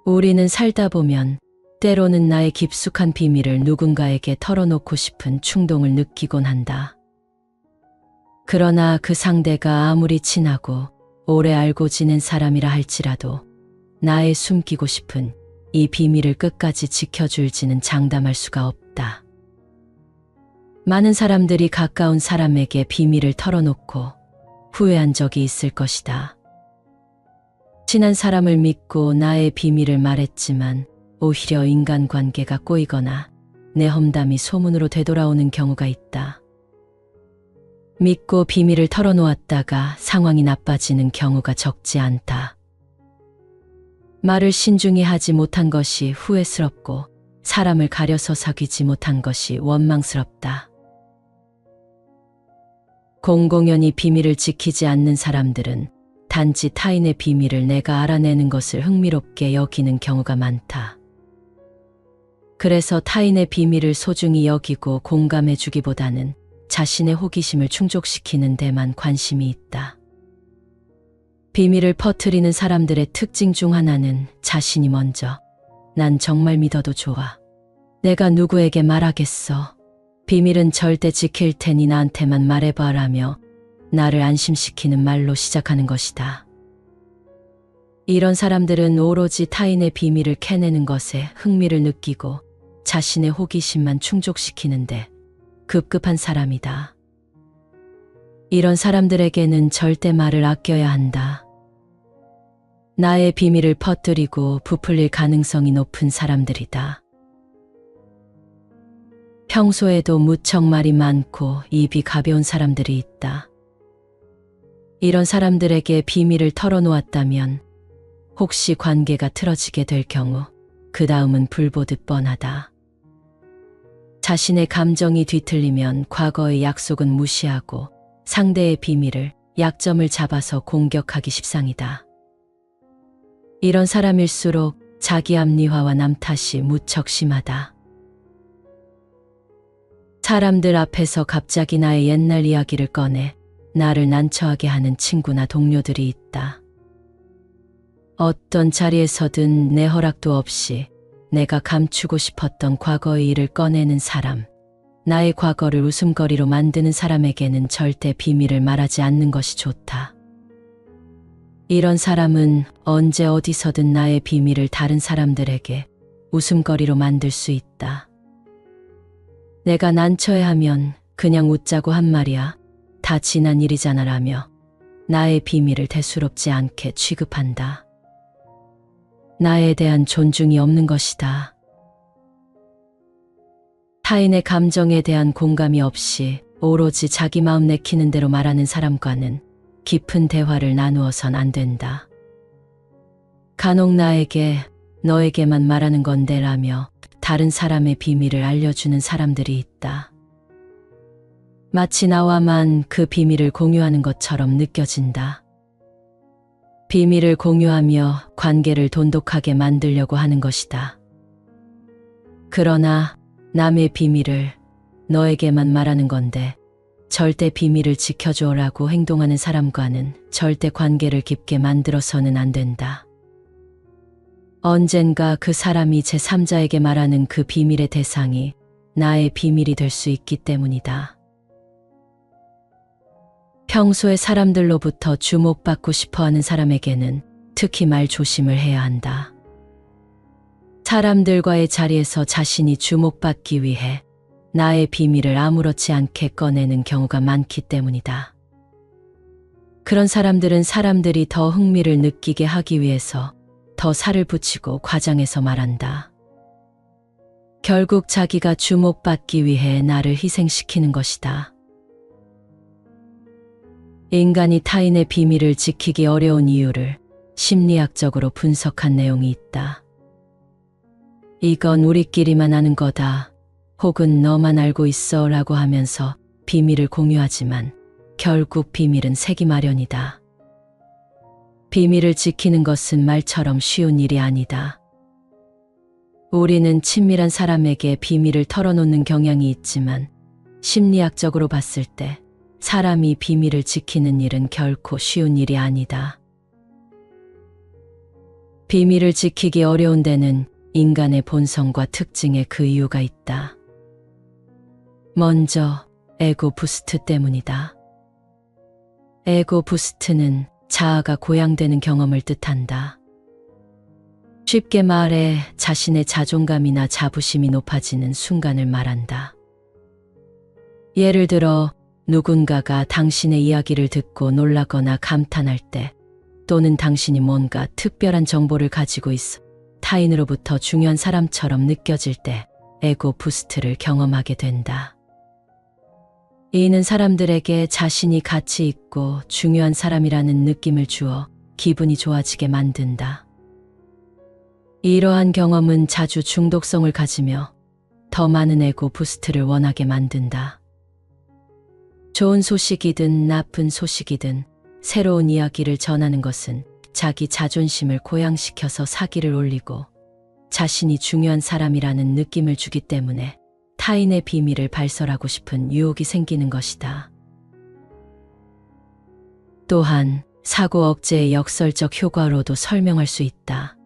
우리는 살다 보면 때로는 나의 깊숙한 비밀을 누군가에게 털어놓고 싶은 충동을 느끼곤 한다. 그러나 그 상대가 아무리 친하고 오래 알고 지낸 사람이라 할지라도 나의 숨기고 싶은 이 비밀을 끝까지 지켜줄지는 장담할 수가 없다. 많은 사람들이 가까운 사람에게 비밀을 털어놓고 후회한 적이 있을 것이다. 친한 사람을 믿고 나의 비밀을 말했지만 오히려 인간관계가 꼬이거나 내 험담이 소문으로 되돌아오는 경우가 있다. 믿고 비밀을 털어놓았다가 상황이 나빠지는 경우가 적지 않다. 말을 신중히 하지 못한 것이 후회스럽고 사람을 가려서 사귀지 못한 것이 원망스럽다. 공공연히 비밀을 지키지 않는 사람들은 단지 타인의 비밀을 내가 알아내는 것을 흥미롭게 여기는 경우가 많다. 그래서 타인의 비밀을 소중히 여기고 공감해 주기보다는 자신의 호기심을 충족시키는 데만 관심이 있다. 비밀을 퍼뜨리는 사람들의 특징 중 하나는 자신이 먼저 난 정말 믿어도 좋아. 내가 누구에게 말하겠어. 비밀은 절대 지킬 테니 나한테만 말해봐라며 나를 안심시키는 말로 시작하는 것이다. 이런 사람들은 오로지 타인의 비밀을 캐내는 것에 흥미를 느끼고 자신의 호기심만 충족시키는데 급급한 사람이다. 이런 사람들에게는 절대 말을 아껴야 한다. 나의 비밀을 퍼뜨리고 부풀릴 가능성이 높은 사람들이다. 평소에도 무척 말이 많고 입이 가벼운 사람들이 있다. 이런 사람들에게 비밀을 털어놓았다면 혹시 관계가 틀어지게 될 경우 그 다음은 불보듯 뻔하다. 자신의 감정이 뒤틀리면 과거의 약속은 무시하고 상대의 비밀을, 약점을 잡아서 공격하기 십상이다. 이런 사람일수록 자기 합리화와 남 탓이 무척 심하다. 사람들 앞에서 갑자기 나의 옛날 이야기를 꺼내 나를 난처하게 하는 친구나 동료들이 있다. 어떤 자리에서든 내 허락도 없이 내가 감추고 싶었던 과거의 일을 꺼내는 사람, 나의 과거를 웃음거리로 만드는 사람에게는 절대 비밀을 말하지 않는 것이 좋다. 이런 사람은 언제 어디서든 나의 비밀을 다른 사람들에게 웃음거리로 만들 수 있다. 내가 난처해하면 그냥 웃자고 한 말이야. 다 지난 일이잖아 라며 나의 비밀을 대수롭지 않게 취급한다. 나에 대한 존중이 없는 것이다. 타인의 감정에 대한 공감이 없이 오로지 자기 마음 내키는 대로 말하는 사람과는 깊은 대화를 나누어선 안 된다. 간혹 나에게 너에게만 말하는 건데 라며 다른 사람의 비밀을 알려주는 사람들이 있다. 마치 나와만 그 비밀을 공유하는 것처럼 느껴진다. 비밀을 공유하며 관계를 돈독하게 만들려고 하는 것이다. 그러나 남의 비밀을 너에게만 말하는 건데 절대 비밀을 지켜줘라고 행동하는 사람과는 절대 관계를 깊게 만들어서는 안 된다. 언젠가 그 사람이 제3자에게 말하는 그 비밀의 대상이 나의 비밀이 될 수 있기 때문이다. 평소에 사람들로부터 주목받고 싶어하는 사람에게는 특히 말 조심을 해야 한다. 사람들과의 자리에서 자신이 주목받기 위해 나의 비밀을 아무렇지 않게 꺼내는 경우가 많기 때문이다. 그런 사람들은 사람들이 더 흥미를 느끼게 하기 위해서 더 살을 붙이고 과장해서 말한다. 결국 자기가 주목받기 위해 나를 희생시키는 것이다. 인간이 타인의 비밀을 지키기 어려운 이유를 심리학적으로 분석한 내용이 있다. 이건 우리끼리만 아는 거다. 혹은 너만 알고 있어 라고 하면서 비밀을 공유하지만 결국 비밀은 새기 마련이다. 비밀을 지키는 것은 말처럼 쉬운 일이 아니다. 우리는 친밀한 사람에게 비밀을 털어놓는 경향이 있지만 심리학적으로 봤을 때 사람이 비밀을 지키는 일은 결코 쉬운 일이 아니다. 비밀을 지키기 어려운 데는 인간의 본성과 특징에 그 이유가 있다. 먼저 에고 부스트 때문이다. 에고 부스트는 자아가 고양되는 경험을 뜻한다. 쉽게 말해 자신의 자존감이나 자부심이 높아지는 순간을 말한다. 예를 들어 누군가가 당신의 이야기를 듣고 놀라거나 감탄할 때, 또는 당신이 뭔가 특별한 정보를 가지고 있어 타인으로부터 중요한 사람처럼 느껴질 때 에고 부스트를 경험하게 된다. 이는 사람들에게 자신이 가치 있고 중요한 사람이라는 느낌을 주어 기분이 좋아지게 만든다. 이러한 경험은 자주 중독성을 가지며 더 많은 에고 부스트를 원하게 만든다. 좋은 소식이든 나쁜 소식이든 새로운 이야기를 전하는 것은 자기 자존심을 고양시켜서 사기를 올리고 자신이 중요한 사람이라는 느낌을 주기 때문에 타인의 비밀을 발설하고 싶은 유혹이 생기는 것이다. 또한 사고 억제의 역설적 효과로도 설명할 수 있다.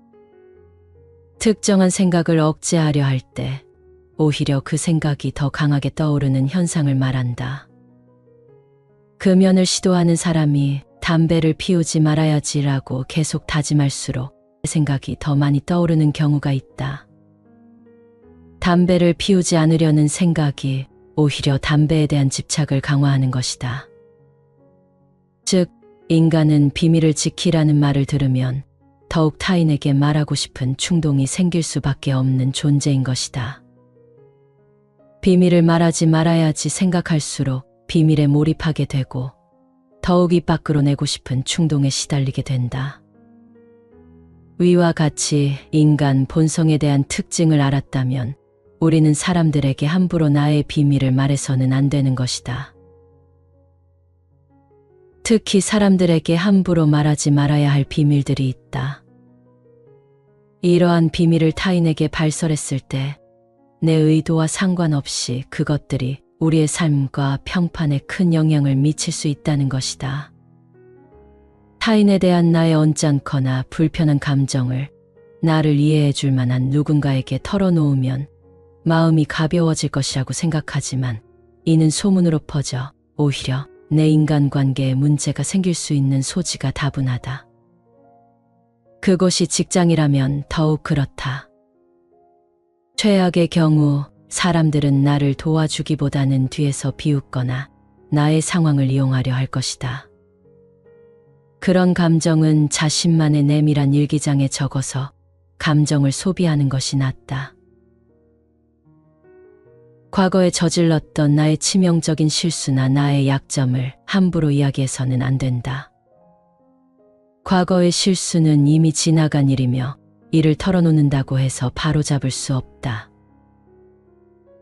특정한 생각을 억제하려 할 때 오히려 그 생각이 더 강하게 떠오르는 현상을 말한다. 금연을 시도하는 사람이 담배를 피우지 말아야지라고 계속 다짐할수록 생각이 더 많이 떠오르는 경우가 있다. 담배를 피우지 않으려는 생각이 오히려 담배에 대한 집착을 강화하는 것이다. 즉, 인간은 비밀을 지키라는 말을 들으면 더욱 타인에게 말하고 싶은 충동이 생길 수밖에 없는 존재인 것이다. 비밀을 말하지 말아야지 생각할수록 비밀에 몰입하게 되고 더욱 입 밖으로 내고 싶은 충동에 시달리게 된다. 위와 같이 인간 본성에 대한 특징을 알았다면 우리는 사람들에게 함부로 나의 비밀을 말해서는 안 되는 것이다. 특히 사람들에게 함부로 말하지 말아야 할 비밀들이 있다. 이러한 비밀을 타인에게 발설했을 때 내 의도와 상관없이 그것들이 우리의 삶과 평판에 큰 영향을 미칠 수 있다는 것이다. 타인에 대한 나의 언짢거나 불편한 감정을 나를 이해해 줄 만한 누군가에게 털어놓으면 마음이 가벼워질 것이라고 생각하지만 이는 소문으로 퍼져 오히려 내 인간관계에 문제가 생길 수 있는 소지가 다분하다. 그것이 직장이라면 더욱 그렇다. 최악의 경우 사람들은 나를 도와주기보다는 뒤에서 비웃거나 나의 상황을 이용하려 할 것이다. 그런 감정은 자신만의 내밀한 일기장에 적어서 감정을 소비하는 것이 낫다. 과거에 저질렀던 나의 치명적인 실수나 나의 약점을 함부로 이야기해서는 안 된다. 과거의 실수는 이미 지나간 일이며 이를 털어놓는다고 해서 바로잡을 수 없다.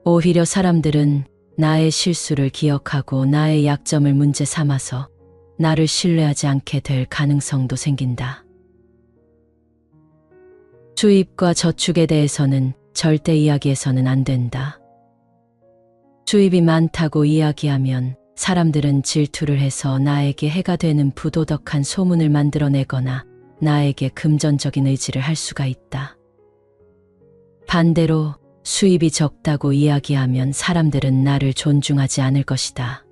오히려 사람들은 나의 실수를 기억하고 나의 약점을 문제 삼아서 나를 신뢰하지 않게 될 가능성도 생긴다. 주입과 저축에 대해서는 절대 이야기해서는 안 된다. 주입이 많다고 이야기하면 사람들은 질투를 해서 나에게 해가 되는 부도덕한 소문을 만들어내거나 나에게 금전적인 의지를 할 수가 있다. 반대로 수입이 적다고 이야기하면 사람들은 나를 존중하지 않을 것이다.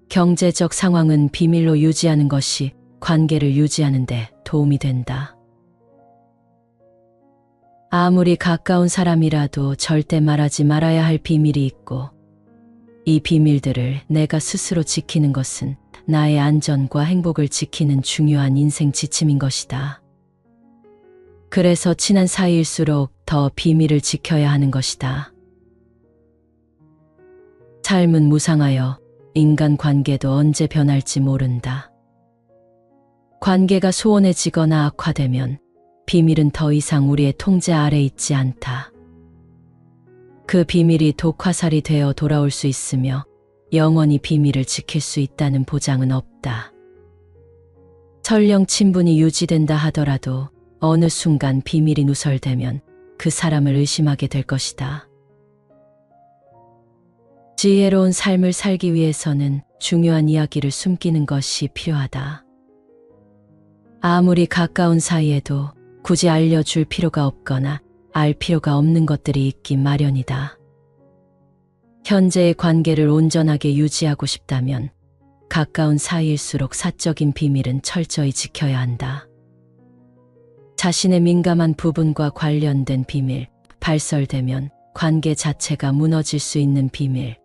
경제적 상황은 비밀로 유지하는 것이 관계를 유지하는 데 도움이 된다. 아무리 가까운 사람이라도 절대 말하지 말아야 할 비밀이 있고 이 비밀들을 내가 스스로 지키는 것은 나의 안전과 행복을 지키는 중요한 인생 지침인 것이다. 그래서 친한 사이일수록 더 비밀을 지켜야 하는 것이다. 삶은 무상하여 인간관계도 언제 변할지 모른다. 관계가 소원해지거나 악화되면 비밀은 더 이상 우리의 통제 아래 있지 않다. 그 비밀이 독화살이 되어 돌아올 수 있으며 영원히 비밀을 지킬 수 있다는 보장은 없다. 설령 친분이 유지된다 하더라도 어느 순간 비밀이 누설되면 그 사람을 의심하게 될 것이다. 지혜로운 삶을 살기 위해서는 중요한 이야기를 숨기는 것이 필요하다. 아무리 가까운 사이에도 굳이 알려줄 필요가 없거나 알 필요가 없는 것들이 있기 마련이다. 현재의 관계를 온전하게 유지하고 싶다면 가까운 사이일수록 사적인 비밀은 철저히 지켜야 한다. 자신의 민감한 부분과 관련된 비밀, 발설되면 관계 자체가 무너질 수 있는 비밀,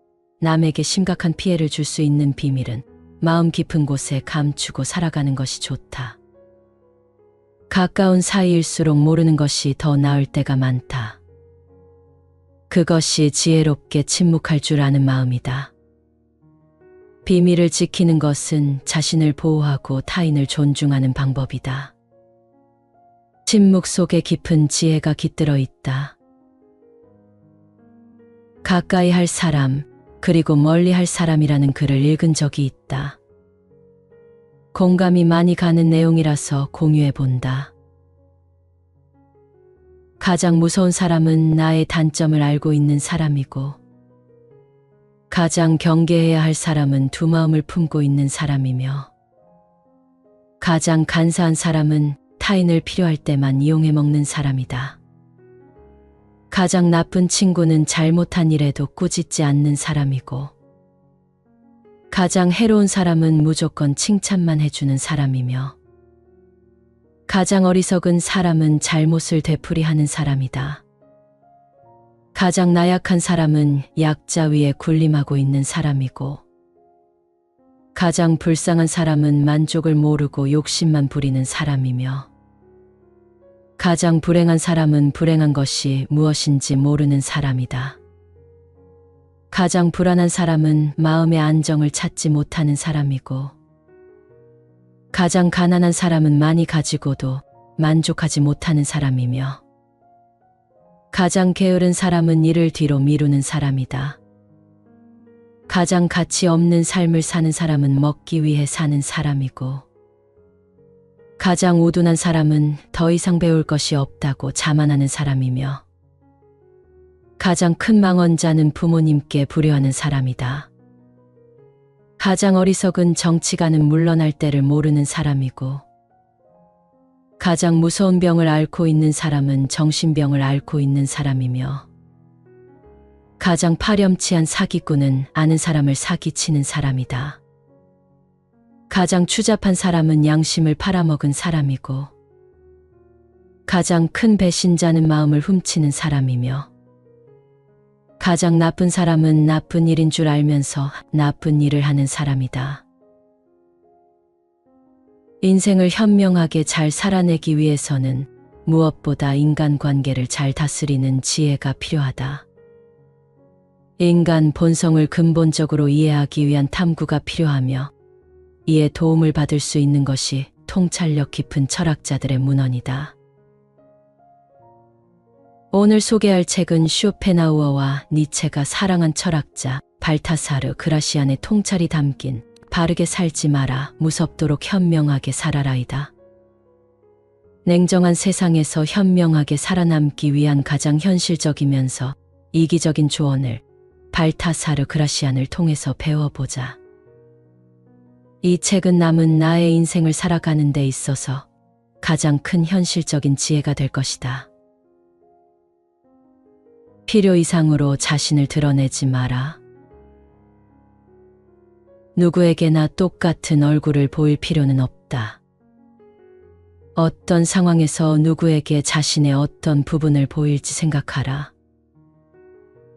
남에게 심각한 피해를 줄 수 있는 비밀은 마음 깊은 곳에 감추고 살아가는 것이 좋다. 가까운 사이일수록 모르는 것이 더 나을 때가 많다. 그것이 지혜롭게 침묵할 줄 아는 마음이다. 비밀을 지키는 것은 자신을 보호하고 타인을 존중하는 방법이다. 침묵 속에 깊은 지혜가 깃들어 있다. 가까이 할 사람, 그리고 멀리 할 사람이라는 글을 읽은 적이 있다. 공감이 많이 가는 내용이라서 공유해 본다. 가장 무서운 사람은 나의 단점을 알고 있는 사람이고, 가장 경계해야 할 사람은 두 마음을 품고 있는 사람이며, 가장 간사한 사람은 타인을 필요할 때만 이용해 먹는 사람이다. 가장 나쁜 친구는 잘못한 일에도 꾸짖지 않는 사람이고, 가장 해로운 사람은 무조건 칭찬만 해주는 사람이며, 가장 어리석은 사람은 잘못을 되풀이하는 사람이다. 가장 나약한 사람은 약자 위에 군림하고 있는 사람이고, 가장 불쌍한 사람은 만족을 모르고 욕심만 부리는 사람이며, 가장 불행한 사람은 불행한 것이 무엇인지 모르는 사람이다. 가장 불안한 사람은 마음의 안정을 찾지 못하는 사람이고, 가장 가난한 사람은 많이 가지고도 만족하지 못하는 사람이며, 가장 게으른 사람은 일을 뒤로 미루는 사람이다. 가장 가치 없는 삶을 사는 사람은 먹기 위해 사는 사람이고, 가장 우둔한 사람은 더 이상 배울 것이 없다고 자만하는 사람이며, 가장 큰 망언자는 부모님께 불효하는 사람이다. 가장 어리석은 정치가는 물러날 때를 모르는 사람이고, 가장 무서운 병을 앓고 있는 사람은 정신병을 앓고 있는 사람이며, 가장 파렴치한 사기꾼은 아는 사람을 사기치는 사람이다. 가장 추잡한 사람은 양심을 팔아먹은 사람이고, 가장 큰 배신자는 마음을 훔치는 사람이며, 가장 나쁜 사람은 나쁜 일인 줄 알면서 나쁜 일을 하는 사람이다. 인생을 현명하게 잘 살아내기 위해서는 무엇보다 인간관계를 잘 다스리는 지혜가 필요하다. 인간 본성을 근본적으로 이해하기 위한 탐구가 필요하며, 이에 도움을 받을 수 있는 것이 통찰력 깊은 철학자들의 문헌이다. 오늘 소개할 책은 쇼펜하우어와 니체가 사랑한 철학자 발타사르 그라시안의 통찰이 담긴 바르게 살지 마라, 무섭도록 현명하게 살아라이다. 냉정한 세상에서 현명하게 살아남기 위한 가장 현실적이면서 이기적인 조언을 발타사르 그라시안을 통해서 배워보자. 이 책은 남은 나의 인생을 살아가는 데 있어서 가장 큰 현실적인 지혜가 될 것이다. 필요 이상으로 자신을 드러내지 마라. 누구에게나 똑같은 얼굴을 보일 필요는 없다. 어떤 상황에서 누구에게 자신의 어떤 부분을 보일지 생각하라.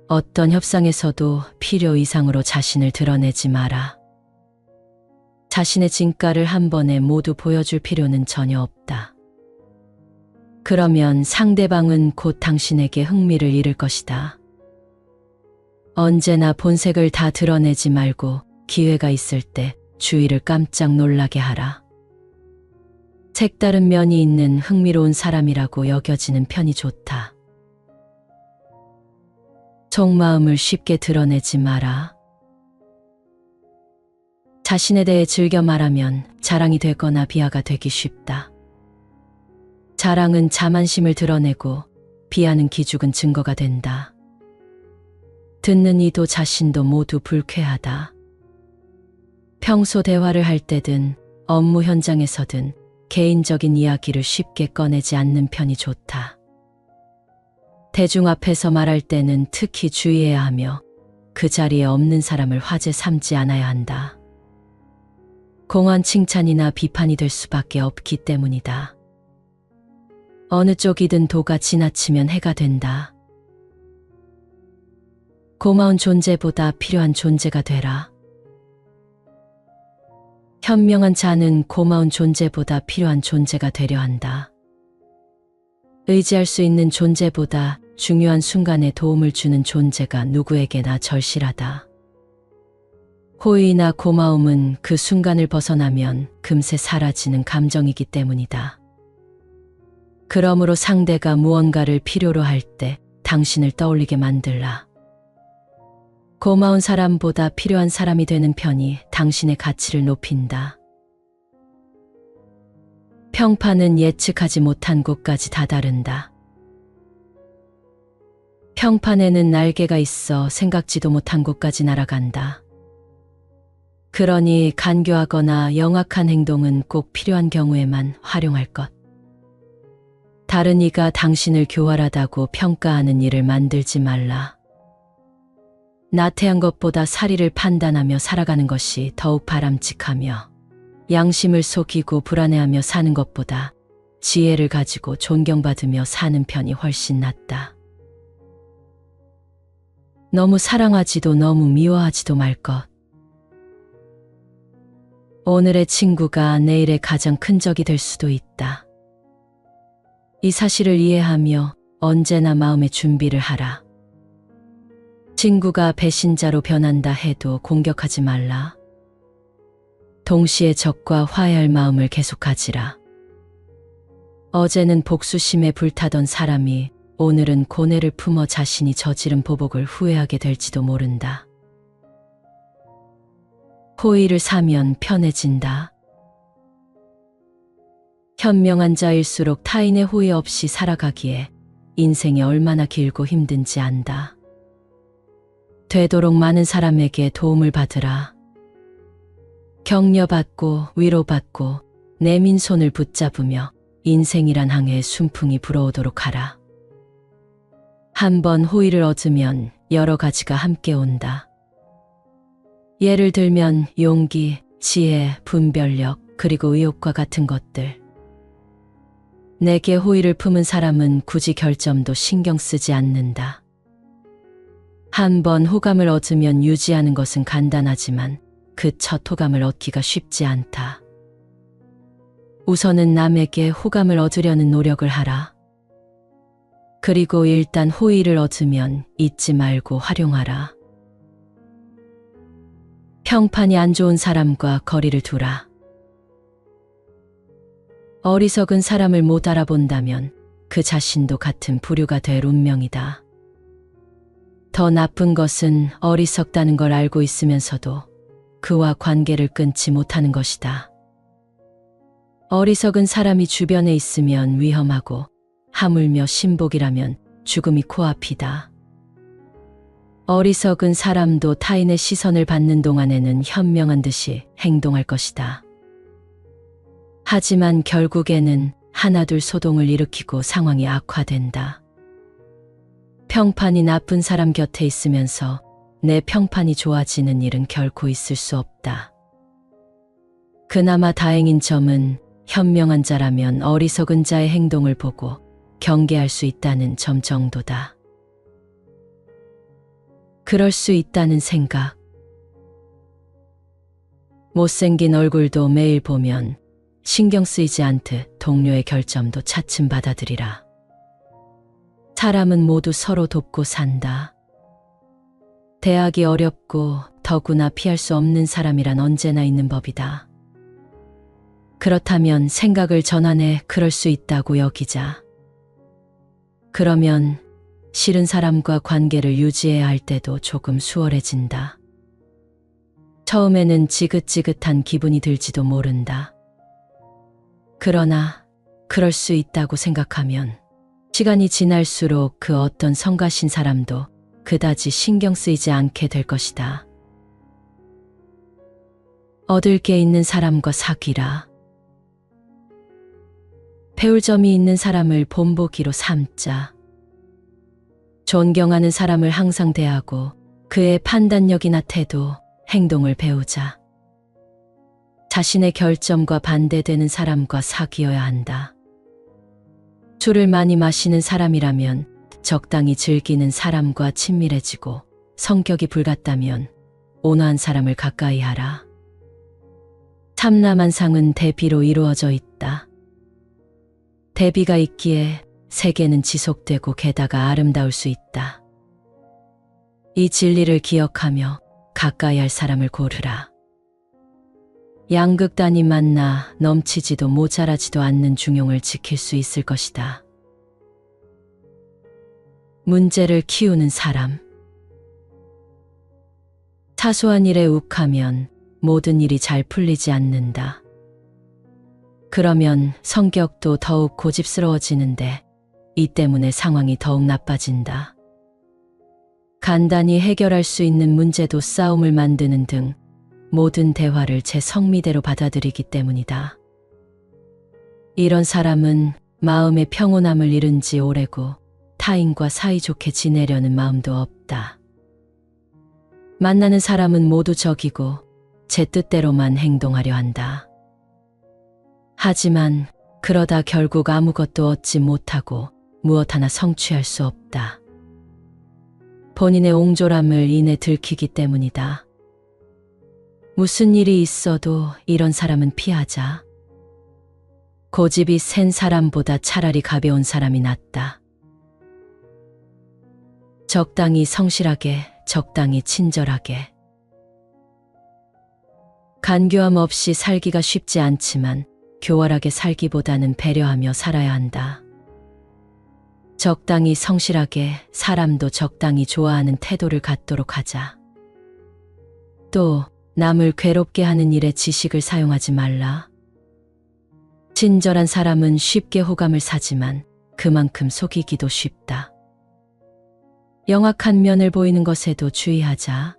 어떤 협상에서도 필요 이상으로 자신을 드러내지 마라. 자신의 진가를 한 번에 모두 보여줄 필요는 전혀 없다. 그러면 상대방은 곧 당신에게 흥미를 잃을 것이다. 언제나 본색을 다 드러내지 말고 기회가 있을 때 주위를 깜짝 놀라게 하라. 색다른 면이 있는 흥미로운 사람이라고 여겨지는 편이 좋다. 속마음을 쉽게 드러내지 마라. 자신에 대해 즐겨 말하면 자랑이 되거나 비하가 되기 쉽다. 자랑은 자만심을 드러내고 비하는 기죽은 증거가 된다. 듣는 이도 자신도 모두 불쾌하다. 평소 대화를 할 때든 업무 현장에서든 개인적인 이야기를 쉽게 꺼내지 않는 편이 좋다. 대중 앞에서 말할 때는 특히 주의해야 하며 그 자리에 없는 사람을 화제 삼지 않아야 한다. 공허한 칭찬이나 비판이 될 수밖에 없기 때문이다. 어느 쪽이든 도가 지나치면 해가 된다. 고마운 존재보다 필요한 존재가 되라. 현명한 자는 고마운 존재보다 필요한 존재가 되려 한다. 의지할 수 있는 존재보다 중요한 순간에 도움을 주는 존재가 누구에게나 절실하다. 호의나 고마움은 그 순간을 벗어나면 금세 사라지는 감정이기 때문이다. 그러므로 상대가 무언가를 필요로 할 때 당신을 떠올리게 만들라. 고마운 사람보다 필요한 사람이 되는 편이 당신의 가치를 높인다. 평판은 예측하지 못한 곳까지 다다른다. 평판에는 날개가 있어 생각지도 못한 곳까지 날아간다. 그러니 간교하거나 영악한 행동은 꼭 필요한 경우에만 활용할 것. 다른 이가 당신을 교활하다고 평가하는 일을 만들지 말라. 나태한 것보다 사리를 판단하며 살아가는 것이 더욱 바람직하며 양심을 속이고 불안해하며 사는 것보다 지혜를 가지고 존경받으며 사는 편이 훨씬 낫다. 너무 사랑하지도 너무 미워하지도 말 것. 오늘의 친구가 내일의 가장 큰 적이 될 수도 있다. 이 사실을 이해하며 언제나 마음의 준비를 하라. 친구가 배신자로 변한다 해도 공격하지 말라. 동시에 적과 화해할 마음을 계속하지라. 어제는 복수심에 불타던 사람이 오늘은 고뇌를 품어 자신이 저지른 보복을 후회하게 될지도 모른다. 호의를 사면 편해진다. 현명한 자일수록 타인의 호의 없이 살아가기에 인생이 얼마나 길고 힘든지 안다. 되도록 많은 사람에게 도움을 받으라. 격려받고 위로받고 내민 손을 붙잡으며 인생이란 항해에 순풍이 불어오도록 하라. 한 번 호의를 얻으면 여러 가지가 함께 온다. 예를 들면 용기, 지혜, 분별력, 그리고 의욕과 같은 것들. 내게 호의를 품은 사람은 굳이 결점도 신경 쓰지 않는다. 한 번 호감을 얻으면 유지하는 것은 간단하지만 그 첫 호감을 얻기가 쉽지 않다. 우선은 남에게 호감을 얻으려는 노력을 하라. 그리고 일단 호의를 얻으면 잊지 말고 활용하라. 평판이 안 좋은 사람과 거리를 두라. 어리석은 사람을 못 알아본다면 그 자신도 같은 부류가 될 운명이다. 더 나쁜 것은 어리석다는 걸 알고 있으면서도 그와 관계를 끊지 못하는 것이다. 어리석은 사람이 주변에 있으면 위험하고 하물며 신복이라면 죽음이 코앞이다. 어리석은 사람도 타인의 시선을 받는 동안에는 현명한 듯이 행동할 것이다. 하지만 결국에는 하나둘 소동을 일으키고 상황이 악화된다. 평판이 나쁜 사람 곁에 있으면서 내 평판이 좋아지는 일은 결코 있을 수 없다. 그나마 다행인 점은 현명한 자라면 어리석은 자의 행동을 보고 경계할 수 있다는 점 정도다. 그럴 수 있다는 생각. 못생긴 얼굴도 매일 보면 신경 쓰이지 않듯 동료의 결점도 차츰 받아들이라. 사람은 모두 서로 돕고 산다. 대하기 어렵고 더구나 피할 수 없는 사람이란 언제나 있는 법이다. 그렇다면 생각을 전환해 그럴 수 있다고 여기자. 그러면 싫은 사람과 관계를 유지해야 할 때도 조금 수월해진다. 처음에는 지긋지긋한 기분이 들지도 모른다. 그러나 그럴 수 있다고 생각하면 시간이 지날수록 그 어떤 성가신 사람도 그다지 신경 쓰이지 않게 될 것이다. 얻을 게 있는 사람과 사귀라. 배울 점이 있는 사람을 본보기로 삼자. 존경하는 사람을 항상 대하고 그의 판단력이나 태도, 행동을 배우자. 자신의 결점과 반대되는 사람과 사귀어야 한다. 술을 많이 마시는 사람이라면 적당히 즐기는 사람과 친밀해지고, 성격이 불같다면 온화한 사람을 가까이 하라. 참나만상은 대비로 이루어져 있다. 대비가 있기에 세계는 지속되고 게다가 아름다울 수 있다. 이 진리를 기억하며 가까이 할 사람을 고르라. 양극단이 만나 넘치지도 모자라지도 않는 중용을 지킬 수 있을 것이다. 문제를 키우는 사람. 사소한 일에 욱하면 모든 일이 잘 풀리지 않는다. 그러면 성격도 더욱 고집스러워지는데 이 때문에 상황이 더욱 나빠진다. 간단히 해결할 수 있는 문제도 싸움을 만드는 등 모든 대화를 제 성미대로 받아들이기 때문이다. 이런 사람은 마음의 평온함을 잃은 지 오래고 타인과 사이좋게 지내려는 마음도 없다. 만나는 사람은 모두 적이고 제 뜻대로만 행동하려 한다. 하지만 그러다 결국 아무것도 얻지 못하고 무엇 하나 성취할 수 없다. 본인의 옹졸함을 인해 들키기 때문이다. 무슨 일이 있어도 이런 사람은 피하자. 고집이 센 사람보다 차라리 가벼운 사람이 낫다. 적당히 성실하게, 적당히 친절하게. 간교함 없이 살기가 쉽지 않지만 교활하게 살기보다는 배려하며 살아야 한다. 적당히 성실하게, 사람도 적당히 좋아하는 태도를 갖도록 하자. 또 남을 괴롭게 하는 일에 지식을 사용하지 말라. 친절한 사람은 쉽게 호감을 사지만 그만큼 속이기도 쉽다. 영악한 면을 보이는 것에도 주의하자.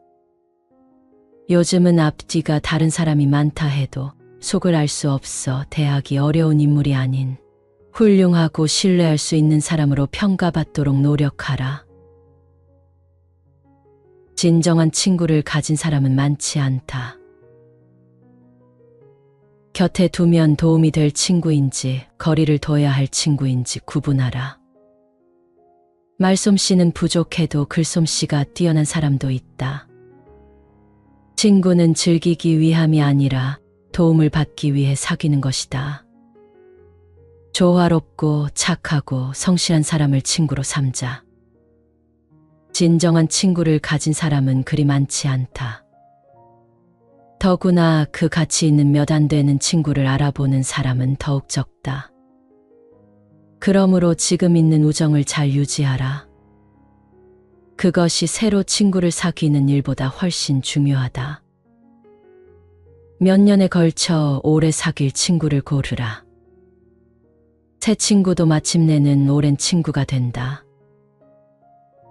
요즘은 앞뒤가 다른 사람이 많다 해도 속을 알 수 없어 대하기 어려운 인물이 아닌 훌륭하고 신뢰할 수 있는 사람으로 평가받도록 노력하라. 진정한 친구를 가진 사람은 많지 않다. 곁에 두면 도움이 될 친구인지 거리를 둬야 할 친구인지 구분하라. 말솜씨는 부족해도 글솜씨가 뛰어난 사람도 있다. 친구는 즐기기 위함이 아니라 도움을 받기 위해 사귀는 것이다. 조화롭고 착하고 성실한 사람을 친구로 삼자. 진정한 친구를 가진 사람은 그리 많지 않다. 더구나 그 가치 있는 몇 안 되는 친구를 알아보는 사람은 더욱 적다. 그러므로 지금 있는 우정을 잘 유지하라. 그것이 새로 친구를 사귀는 일보다 훨씬 중요하다. 몇 년에 걸쳐 오래 사귈 친구를 고르라. 새 친구도 마침내는 오랜 친구가 된다.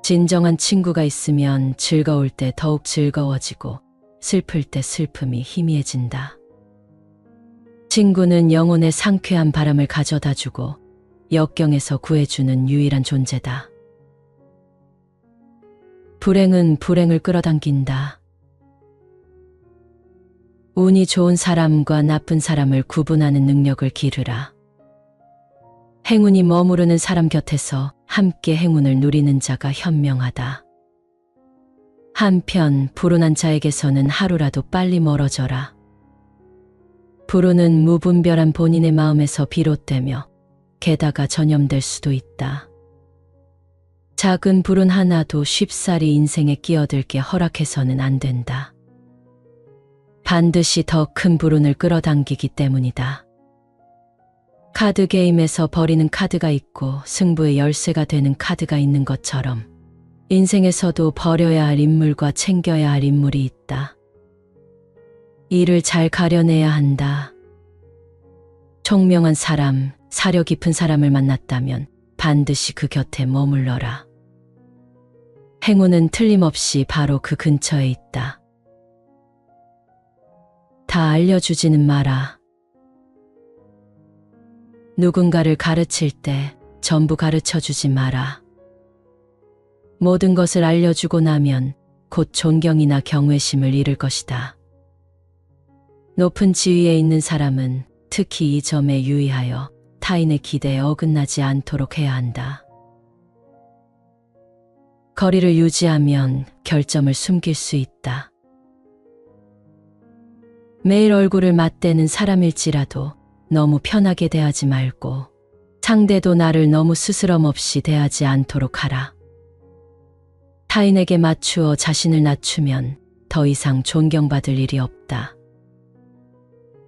진정한 친구가 있으면 즐거울 때 더욱 즐거워지고 슬플 때 슬픔이 희미해진다. 친구는 영혼의 상쾌한 바람을 가져다주고 역경에서 구해주는 유일한 존재다. 불행은 불행을 끌어당긴다. 운이 좋은 사람과 나쁜 사람을 구분하는 능력을 기르라. 행운이 머무르는 사람 곁에서 함께 행운을 누리는 자가 현명하다. 한편 불운한 자에게서는 하루라도 빨리 멀어져라. 불운은 무분별한 본인의 마음에서 비롯되며 게다가 전염될 수도 있다. 작은 불운 하나도 쉽사리 인생에 끼어들게 허락해서는 안 된다. 반드시 더 큰 불운을 끌어당기기 때문이다. 카드 게임에서 버리는 카드가 있고 승부의 열쇠가 되는 카드가 있는 것처럼 인생에서도 버려야 할 인물과 챙겨야 할 인물이 있다. 이를 잘 가려내야 한다. 총명한 사람, 사려 깊은 사람을 만났다면 반드시 그 곁에 머물러라. 행운은 틀림없이 바로 그 근처에 있다. 다 알려주지는 마라. 누군가를 가르칠 때 전부 가르쳐 주지 마라. 모든 것을 알려주고 나면 곧 존경이나 경외심을 잃을 것이다. 높은 지위에 있는 사람은 특히 이 점에 유의하여 타인의 기대에 어긋나지 않도록 해야 한다. 거리를 유지하면 결점을 숨길 수 있다. 매일 얼굴을 맞대는 사람일지라도 너무 편하게 대하지 말고 상대도 나를 너무 스스럼 없이 대하지 않도록 하라. 타인에게 맞추어 자신을 낮추면 더 이상 존경받을 일이 없다.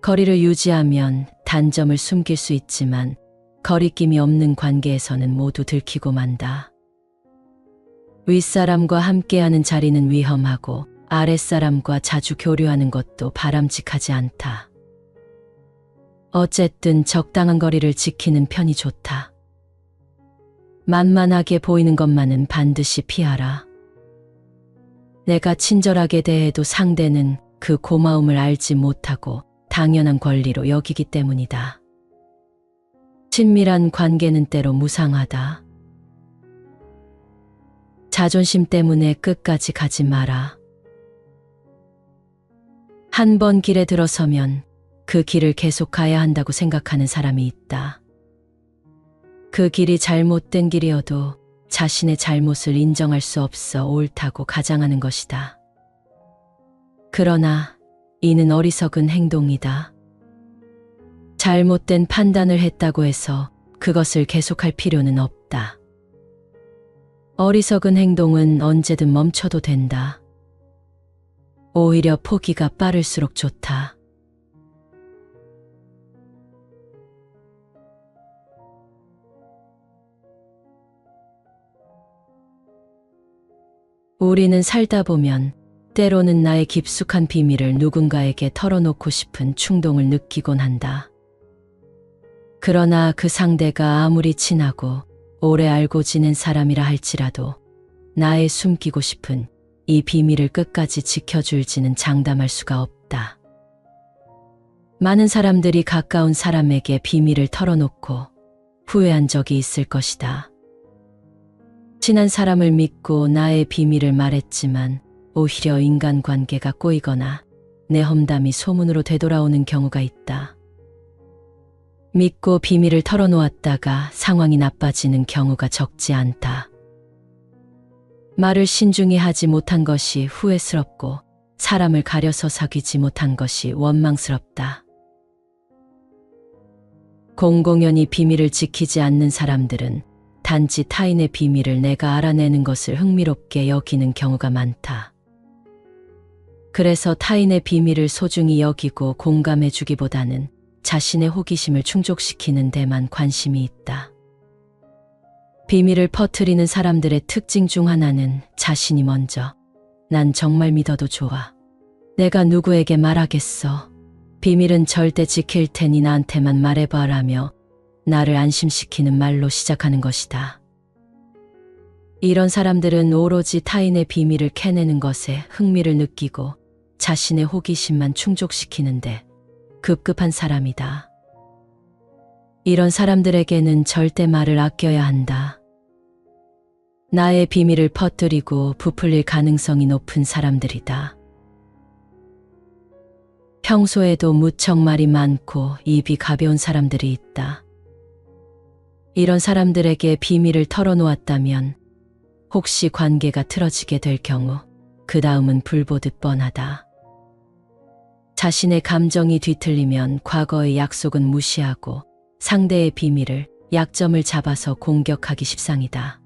거리를 유지하면 단점을 숨길 수 있지만 거리낌이 없는 관계에서는 모두 들키고 만다. 윗사람과 함께하는 자리는 위험하고 아랫사람과 자주 교류하는 것도 바람직하지 않다. 어쨌든 적당한 거리를 지키는 편이 좋다. 만만하게 보이는 것만은 반드시 피하라. 내가 친절하게 대해도 상대는 그 고마움을 알지 못하고 당연한 권리로 여기기 때문이다. 친밀한 관계는 때로 무상하다. 자존심 때문에 끝까지 가지 마라. 한 번 길에 들어서면 그 길을 계속 가야 한다고 생각하는 사람이 있다. 그 길이 잘못된 길이어도 자신의 잘못을 인정할 수 없어 옳다고 가장하는 것이다. 그러나 이는 어리석은 행동이다. 잘못된 판단을 했다고 해서 그것을 계속할 필요는 없다. 어리석은 행동은 언제든 멈춰도 된다. 오히려 포기가 빠를수록 좋다. 우리는 살다 보면 때로는 나의 깊숙한 비밀을 누군가에게 털어놓고 싶은 충동을 느끼곤 한다. 그러나 그 상대가 아무리 친하고 오래 알고 지낸 사람이라 할지라도 나의 숨기고 싶은 이 비밀을 끝까지 지켜줄지는 장담할 수가 없다. 많은 사람들이 가까운 사람에게 비밀을 털어놓고 후회한 적이 있을 것이다. 친한 사람을 믿고 나의 비밀을 말했지만 오히려 인간관계가 꼬이거나 내 험담이 소문으로 되돌아오는 경우가 있다. 믿고 비밀을 털어놓았다가 상황이 나빠지는 경우가 적지 않다. 말을 신중히 하지 못한 것이 후회스럽고 사람을 가려서 사귀지 못한 것이 원망스럽다. 공공연히 비밀을 지키지 않는 사람들은 단지 타인의 비밀을 내가 알아내는 것을 흥미롭게 여기는 경우가 많다. 그래서 타인의 비밀을 소중히 여기고 공감해 주기보다는 자신의 호기심을 충족시키는 데만 관심이 있다. 비밀을 퍼뜨리는 사람들의 특징 중 하나는 자신이 먼저 난 정말 믿어도 좋아. 내가 누구에게 말하겠어. 비밀은 절대 지킬 테니 나한테만 말해봐라며 나를 안심시키는 말로 시작하는 것이다. 이런 사람들은 오로지 타인의 비밀을 캐내는 것에 흥미를 느끼고 자신의 호기심만 충족시키는데 급급한 사람이다. 이런 사람들에게는 절대 말을 아껴야 한다. 나의 비밀을 퍼뜨리고 부풀릴 가능성이 높은 사람들이다. 평소에도 무척 말이 많고 입이 가벼운 사람들이 있다. 이런 사람들에게 비밀을 털어놓았다면 혹시 관계가 틀어지게 될 경우 그 다음은 불보듯 뻔하다. 자신의 감정이 뒤틀리면 과거의 약속은 무시하고 상대의 비밀을 약점을 잡아서 공격하기 십상이다.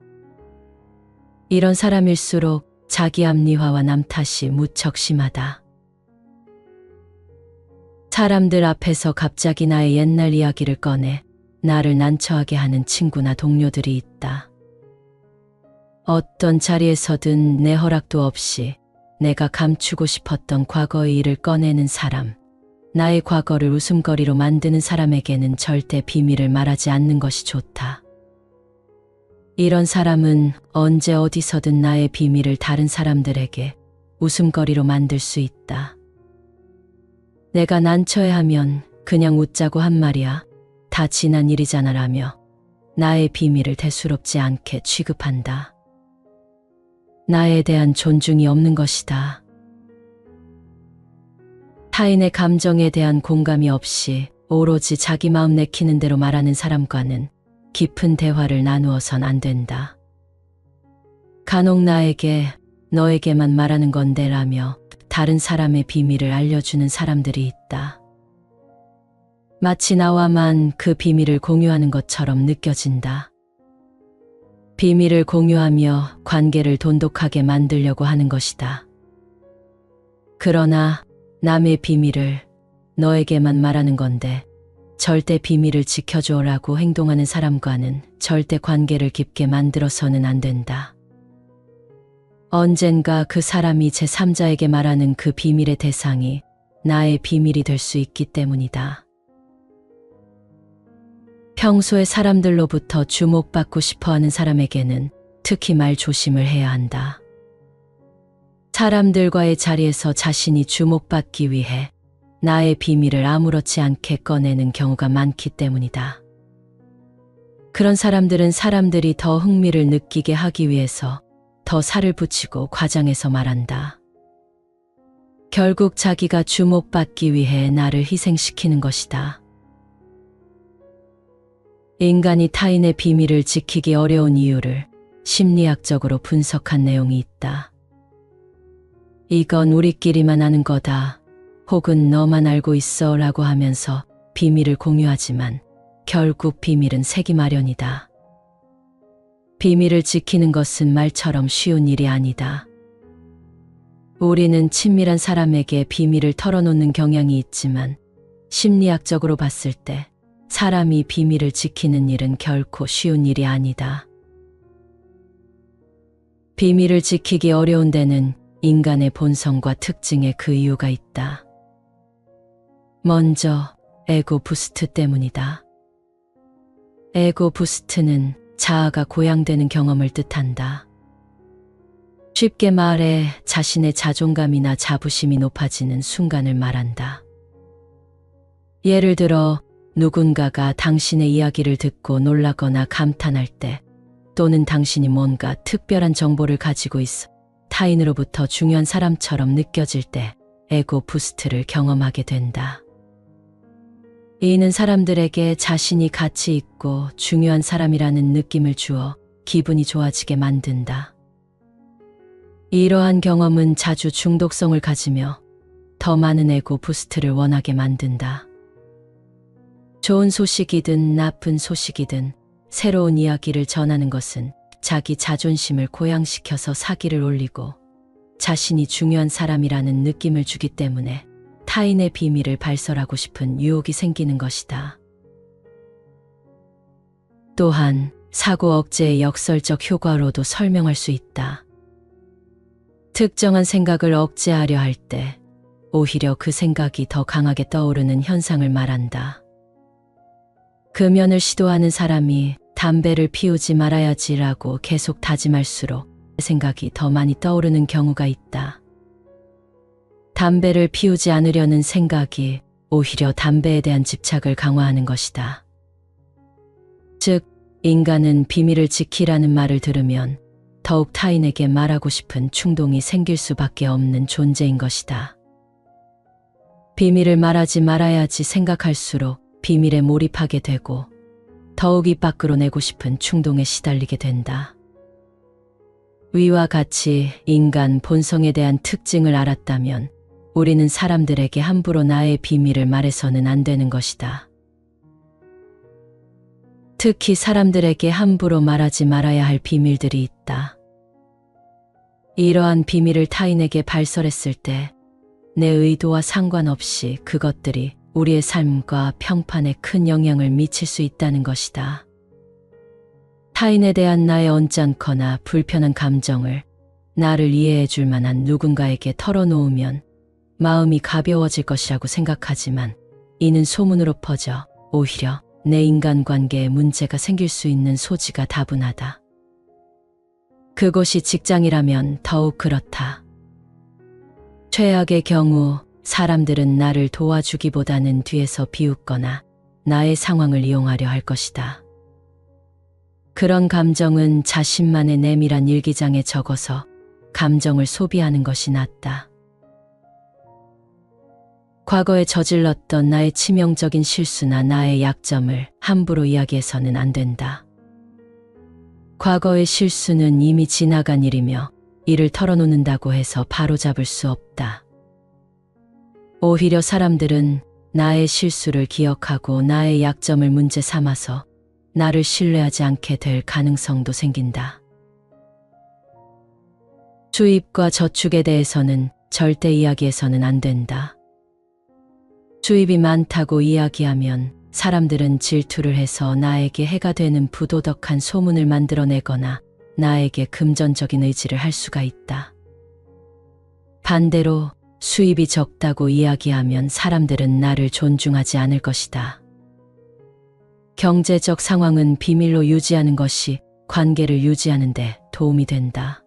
이런 사람일수록 자기 합리화와 남 탓이 무척 심하다. 사람들 앞에서 갑자기 나의 옛날 이야기를 꺼내 나를 난처하게 하는 친구나 동료들이 있다. 어떤 자리에서든 내 허락도 없이 내가 감추고 싶었던 과거의 일을 꺼내는 사람, 나의 과거를 웃음거리로 만드는 사람에게는 절대 비밀을 말하지 않는 것이 좋다. 이런 사람은 언제 어디서든 나의 비밀을 다른 사람들에게 웃음거리로 만들 수 있다. 내가 난처해하면 그냥 웃자고 한 말이야. 다 지난 일이잖아라며 나의 비밀을 대수롭지 않게 취급한다. 나에 대한 존중이 없는 것이다. 타인의 감정에 대한 공감이 없이 오로지 자기 마음 내키는 대로 말하는 사람과는 깊은 대화를 나누어선 안 된다. 간혹 나에게 너에게만 말하는 건데라며 다른 사람의 비밀을 알려주는 사람들이 있다. 마치 나와만 그 비밀을 공유하는 것처럼 느껴진다. 비밀을 공유하며 관계를 돈독하게 만들려고 하는 것이다. 그러나 남의 비밀을 너에게만 말하는 건데 절대 비밀을 지켜줘라고 행동하는 사람과는 절대 관계를 깊게 만들어서는 안 된다. 언젠가 그 사람이 제3자에게 말하는 그 비밀의 대상이 나의 비밀이 될 수 있기 때문이다. 평소에 사람들로부터 주목받고 싶어하는 사람에게는 특히 말 조심을 해야 한다. 사람들과의 자리에서 자신이 주목받기 위해 나의 비밀을 아무렇지 않게 꺼내는 경우가 많기 때문이다. 그런 사람들은 사람들이 더 흥미를 느끼게 하기 위해서 더 살을 붙이고 과장해서 말한다. 결국 자기가 주목받기 위해 나를 희생시키는 것이다. 인간이 타인의 비밀을 지키기 어려운 이유를 심리학적으로 분석한 내용이 있다. 이건 우리끼리만 아는 거다. 혹은 너만 알고 있어 라고 하면서 비밀을 공유하지만 결국 비밀은 새기 마련이다. 비밀을 지키는 것은 말처럼 쉬운 일이 아니다. 우리는 친밀한 사람에게 비밀을 털어놓는 경향이 있지만 심리학적으로 봤을 때 사람이 비밀을 지키는 일은 결코 쉬운 일이 아니다. 비밀을 지키기 어려운 데는 인간의 본성과 특징에 그 이유가 있다. 먼저 에고 부스트 때문이다. 에고 부스트는 자아가 고양되는 경험을 뜻한다. 쉽게 말해 자신의 자존감이나 자부심이 높아지는 순간을 말한다. 예를 들어 누군가가 당신의 이야기를 듣고 놀라거나 감탄할 때, 또는 당신이 뭔가 특별한 정보를 가지고 있어 타인으로부터 중요한 사람처럼 느껴질 때 에고 부스트를 경험하게 된다. 이는 사람들에게 자신이 가치 있고 중요한 사람이라는 느낌을 주어 기분이 좋아지게 만든다. 이러한 경험은 자주 중독성을 가지며 더 많은 에고 부스트를 원하게 만든다. 좋은 소식이든 나쁜 소식이든 새로운 이야기를 전하는 것은 자기 자존심을 고양시켜서 사기를 올리고 자신이 중요한 사람이라는 느낌을 주기 때문에 타인의 비밀을 발설하고 싶은 유혹이 생기는 것이다. 또한 사고 억제의 역설적 효과로도 설명할 수 있다. 특정한 생각을 억제하려 할 때 오히려 그 생각이 더 강하게 떠오르는 현상을 말한다. 금연을 시도하는 사람이 담배를 피우지 말아야지라고 계속 다짐할수록 생각이 더 많이 떠오르는 경우가 있다. 담배를 피우지 않으려는 생각이 오히려 담배에 대한 집착을 강화하는 것이다. 즉, 인간은 비밀을 지키라는 말을 들으면 더욱 타인에게 말하고 싶은 충동이 생길 수밖에 없는 존재인 것이다. 비밀을 말하지 말아야지 생각할수록 비밀에 몰입하게 되고 더욱 입 밖으로 내고 싶은 충동에 시달리게 된다. 위와 같이 인간 본성에 대한 특징을 알았다면 우리는 사람들에게 함부로 나의 비밀을 말해서는 안 되는 것이다. 특히 사람들에게 함부로 말하지 말아야 할 비밀들이 있다. 이러한 비밀을 타인에게 발설했을 때 내 의도와 상관없이 그것들이 우리의 삶과 평판에 큰 영향을 미칠 수 있다는 것이다. 타인에 대한 나의 언짢거나 불편한 감정을 나를 이해해 줄 만한 누군가에게 털어놓으면 마음이 가벼워질 것이라고 생각하지만 이는 소문으로 퍼져 오히려 내 인간관계에 문제가 생길 수 있는 소지가 다분하다. 그것이 직장이라면 더욱 그렇다. 최악의 경우 사람들은 나를 도와주기보다는 뒤에서 비웃거나 나의 상황을 이용하려 할 것이다. 그런 감정은 자신만의 내밀한 일기장에 적어서 감정을 소비하는 것이 낫다. 과거에 저질렀던 나의 치명적인 실수나 나의 약점을 함부로 이야기해서는 안 된다. 과거의 실수는 이미 지나간 일이며 이를 털어놓는다고 해서 바로잡을 수 없다. 오히려 사람들은 나의 실수를 기억하고 나의 약점을 문제 삼아서 나를 신뢰하지 않게 될 가능성도 생긴다. 주입과 저축에 대해서는 절대 이야기해서는 안 된다. 주입이 많다고 이야기하면 사람들은 질투를 해서 나에게 해가 되는 부도덕한 소문을 만들어내거나 나에게 금전적인 의지를 할 수가 있다. 반대로 수입이 적다고 이야기하면 사람들은 나를 존중하지 않을 것이다. 경제적 상황은 비밀로 유지하는 것이 관계를 유지하는 데 도움이 된다.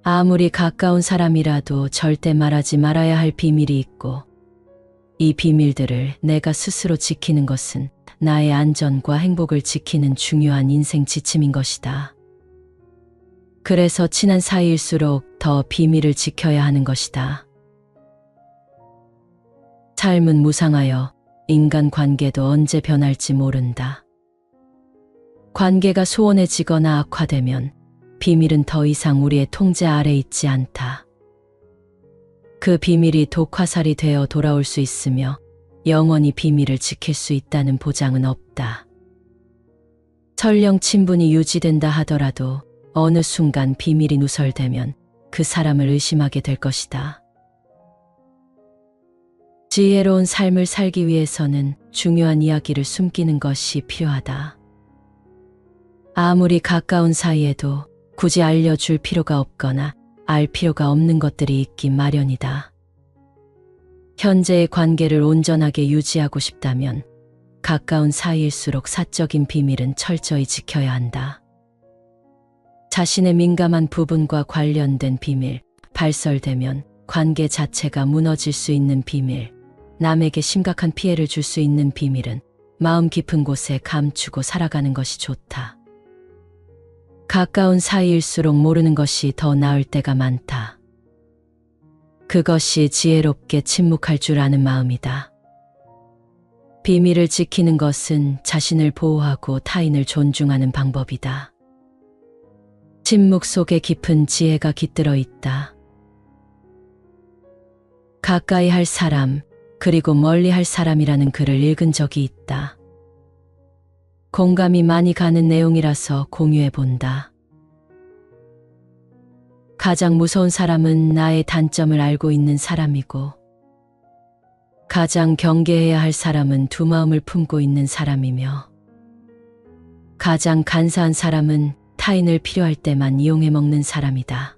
아무리 가까운 사람이라도 절대 말하지 말아야 할 비밀이 있고 이 비밀들을 내가 스스로 지키는 것은 나의 안전과 행복을 지키는 중요한 인생 지침인 것이다. 그래서 친한 사이일수록 더 비밀을 지켜야 하는 것이다. 삶은 무상하여 인간 관계도 언제 변할지 모른다. 관계가 소원해지거나 악화되면 비밀은 더 이상 우리의 통제 아래 있지 않다. 그 비밀이 독화살이 되어 돌아올 수 있으며 영원히 비밀을 지킬 수 있다는 보장은 없다. 설령 친분이 유지된다 하더라도 어느 순간 비밀이 누설되면 그 사람을 의심하게 될 것이다. 지혜로운 삶을 살기 위해서는 중요한 이야기를 숨기는 것이 필요하다. 아무리 가까운 사이에도 굳이 알려줄 필요가 없거나 알 필요가 없는 것들이 있기 마련이다. 현재의 관계를 온전하게 유지하고 싶다면 가까운 사이일수록 사적인 비밀은 철저히 지켜야 한다. 자신의 민감한 부분과 관련된 비밀, 발설되면 관계 자체가 무너질 수 있는 비밀, 남에게 심각한 피해를 줄 수 있는 비밀은 마음 깊은 곳에 감추고 살아가는 것이 좋다. 가까운 사이일수록 모르는 것이 더 나을 때가 많다. 그것이 지혜롭게 침묵할 줄 아는 마음이다. 비밀을 지키는 것은 자신을 보호하고 타인을 존중하는 방법이다. 침묵 속에 깊은 지혜가 깃들어 있다. 가까이 할 사람, 그리고 멀리 할 사람이라는 글을 읽은 적이 있다. 공감이 많이 가는 내용이라서 공유해 본다. 가장 무서운 사람은 나의 단점을 알고 있는 사람이고, 가장 경계해야 할 사람은 두 마음을 품고 있는 사람이며, 가장 간사한 사람은 타인을 필요할 때만 이용해 먹는 사람이다.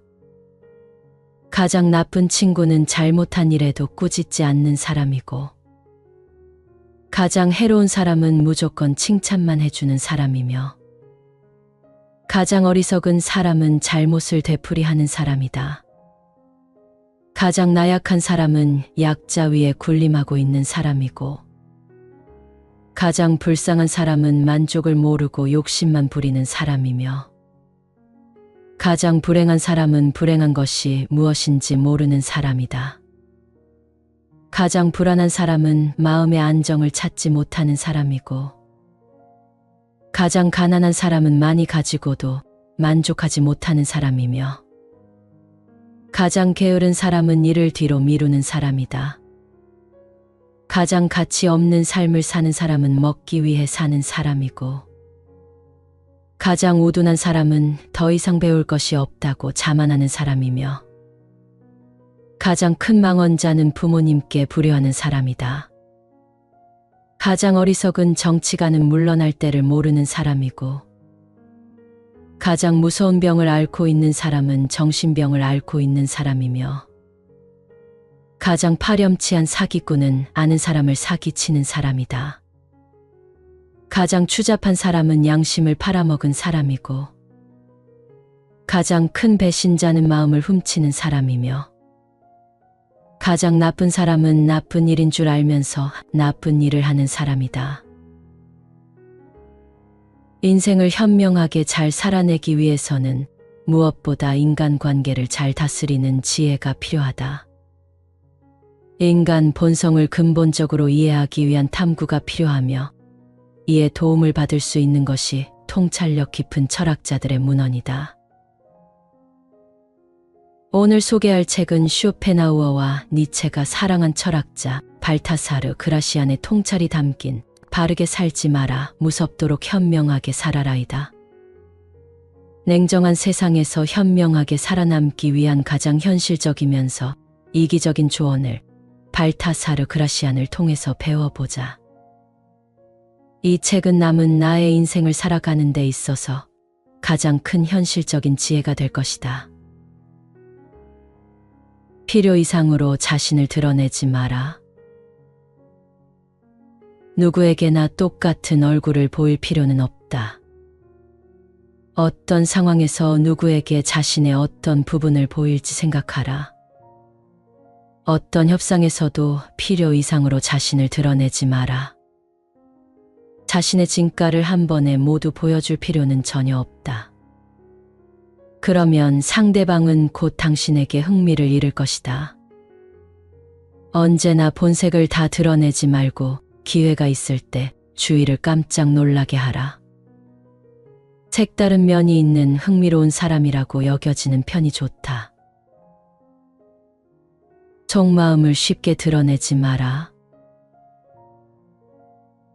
가장 나쁜 친구는 잘못한 일에도 꾸짖지 않는 사람이고, 가장 해로운 사람은 무조건 칭찬만 해주는 사람이며, 가장 어리석은 사람은 잘못을 되풀이하는 사람이다. 가장 나약한 사람은 약자 위에 군림하고 있는 사람이고, 가장 불쌍한 사람은 만족을 모르고 욕심만 부리는 사람이며, 가장 불행한 사람은 불행한 것이 무엇인지 모르는 사람이다. 가장 불안한 사람은 마음의 안정을 찾지 못하는 사람이고, 가장 가난한 사람은 많이 가지고도 만족하지 못하는 사람이며, 가장 게으른 사람은 일을 뒤로 미루는 사람이다. 가장 가치 없는 삶을 사는 사람은 먹기 위해 사는 사람이고, 가장 우둔한 사람은 더 이상 배울 것이 없다고 자만하는 사람이며, 가장 큰 망언자는 부모님께 불효하는 사람이다. 가장 어리석은 정치가는 물러날 때를 모르는 사람이고, 가장 무서운 병을 앓고 있는 사람은 정신병을 앓고 있는 사람이며, 가장 파렴치한 사기꾼은 아는 사람을 사기치는 사람이다. 가장 추잡한 사람은 양심을 팔아먹은 사람이고, 가장 큰 배신자는 마음을 훔치는 사람이며, 가장 나쁜 사람은 나쁜 일인 줄 알면서 나쁜 일을 하는 사람이다. 인생을 현명하게 잘 살아내기 위해서는 무엇보다 인간관계를 잘 다스리는 지혜가 필요하다. 인간 본성을 근본적으로 이해하기 위한 탐구가 필요하며 이에 도움을 받을 수 있는 것이 통찰력 깊은 철학자들의 문헌이다. 오늘 소개할 책은 쇼펜하우어와 니체가 사랑한 철학자 발타사르 그라시안의 통찰이 담긴 바르게 살지 마라, 무섭도록 현명하게 살아라이다. 냉정한 세상에서 현명하게 살아남기 위한 가장 현실적이면서 이기적인 조언을 발타사르 그라시안을 통해서 배워보자. 이 책은 남은 나의 인생을 살아가는 데 있어서 가장 큰 현실적인 지혜가 될 것이다. 필요 이상으로 자신을 드러내지 마라. 누구에게나 똑같은 얼굴을 보일 필요는 없다. 어떤 상황에서 누구에게 자신의 어떤 부분을 보일지 생각하라. 어떤 협상에서도 필요 이상으로 자신을 드러내지 마라. 자신의 진가를 한 번에 모두 보여줄 필요는 전혀 없다. 그러면 상대방은 곧 당신에게 흥미를 잃을 것이다. 언제나 본색을 다 드러내지 말고 기회가 있을 때 주위를 깜짝 놀라게 하라. 색다른 면이 있는 흥미로운 사람이라고 여겨지는 편이 좋다. 속마음을 쉽게 드러내지 마라.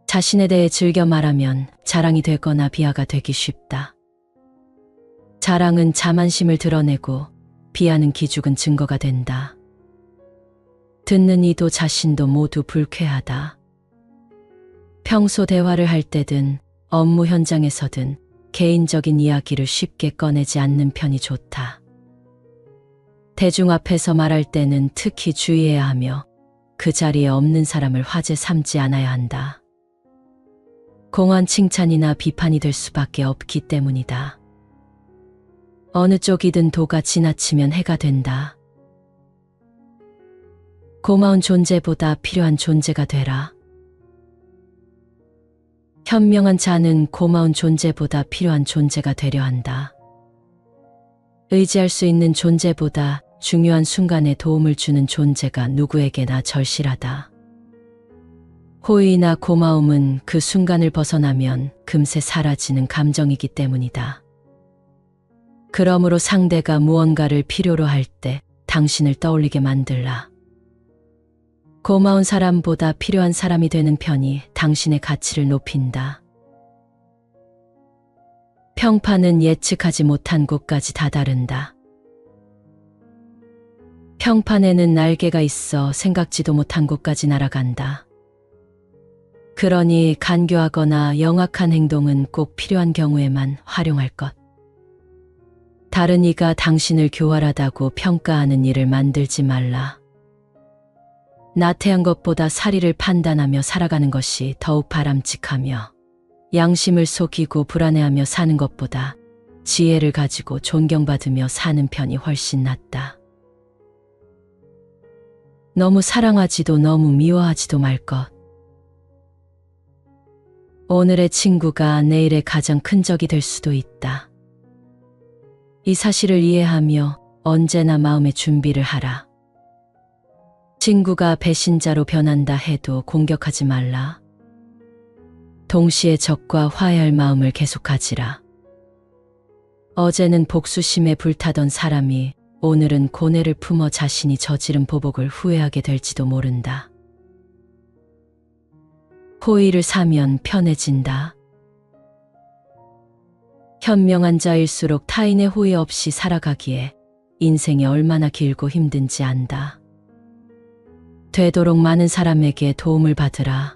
자신에 대해 즐겨 말하면 자랑이 되거나 비하가 되기 쉽다. 자랑은 자만심을 드러내고 비하는 기죽은 증거가 된다. 듣는 이도 자신도 모두 불쾌하다. 평소 대화를 할 때든 업무 현장에서든 개인적인 이야기를 쉽게 꺼내지 않는 편이 좋다. 대중 앞에서 말할 때는 특히 주의해야 하며 그 자리에 없는 사람을 화제 삼지 않아야 한다. 공허한 칭찬이나 비판이 될 수밖에 없기 때문이다. 어느 쪽이든 도가 지나치면 해가 된다. 고마운 존재보다 필요한 존재가 되라. 현명한 자는 고마운 존재보다 필요한 존재가 되려 한다. 의지할 수 있는 존재보다 중요한 순간에 도움을 주는 존재가 누구에게나 절실하다. 호의나 고마움은 그 순간을 벗어나면 금세 사라지는 감정이기 때문이다. 그러므로 상대가 무언가를 필요로 할 때 당신을 떠올리게 만들라. 고마운 사람보다 필요한 사람이 되는 편이 당신의 가치를 높인다. 평판은 예측하지 못한 곳까지 다다른다. 평판에는 날개가 있어 생각지도 못한 곳까지 날아간다. 그러니 간교하거나 영악한 행동은 꼭 필요한 경우에만 활용할 것. 다른 이가 당신을 교활하다고 평가하는 일을 만들지 말라. 나태한 것보다 사리를 판단하며 살아가는 것이 더욱 바람직하며 양심을 속이고 불안해하며 사는 것보다 지혜를 가지고 존경받으며 사는 편이 훨씬 낫다. 너무 사랑하지도 너무 미워하지도 말 것. 오늘의 친구가 내일의 가장 큰 적이 될 수도 있다. 이 사실을 이해하며 언제나 마음의 준비를 하라. 친구가 배신자로 변한다 해도 공격하지 말라. 동시에 적과 화해할 마음을 계속하지라. 어제는 복수심에 불타던 사람이 오늘은 고뇌를 품어 자신이 저지른 보복을 후회하게 될지도 모른다. 호의를 사면 편해진다. 현명한 자일수록 타인의 호의 없이 살아가기에 인생이 얼마나 길고 힘든지 안다. 되도록 많은 사람에게 도움을 받으라.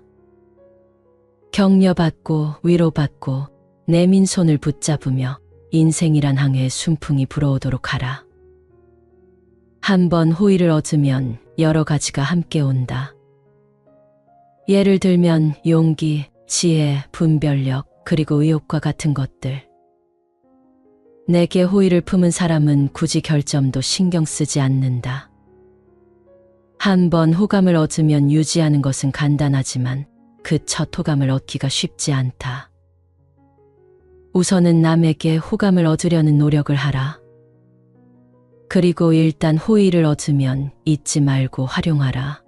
격려받고 위로받고 내민 손을 붙잡으며 인생이란 항해에 순풍이 불어오도록 하라. 한 번 호의를 얻으면 여러 가지가 함께 온다. 예를 들면 용기, 지혜, 분별력, 그리고 의욕과 같은 것들. 내게 호의를 품은 사람은 굳이 결점도 신경 쓰지 않는다. 한 번 호감을 얻으면 유지하는 것은 간단하지만 그 첫 호감을 얻기가 쉽지 않다. 우선은 남에게 호감을 얻으려는 노력을 하라. 그리고 일단 호의를 얻으면 잊지 말고 활용하라.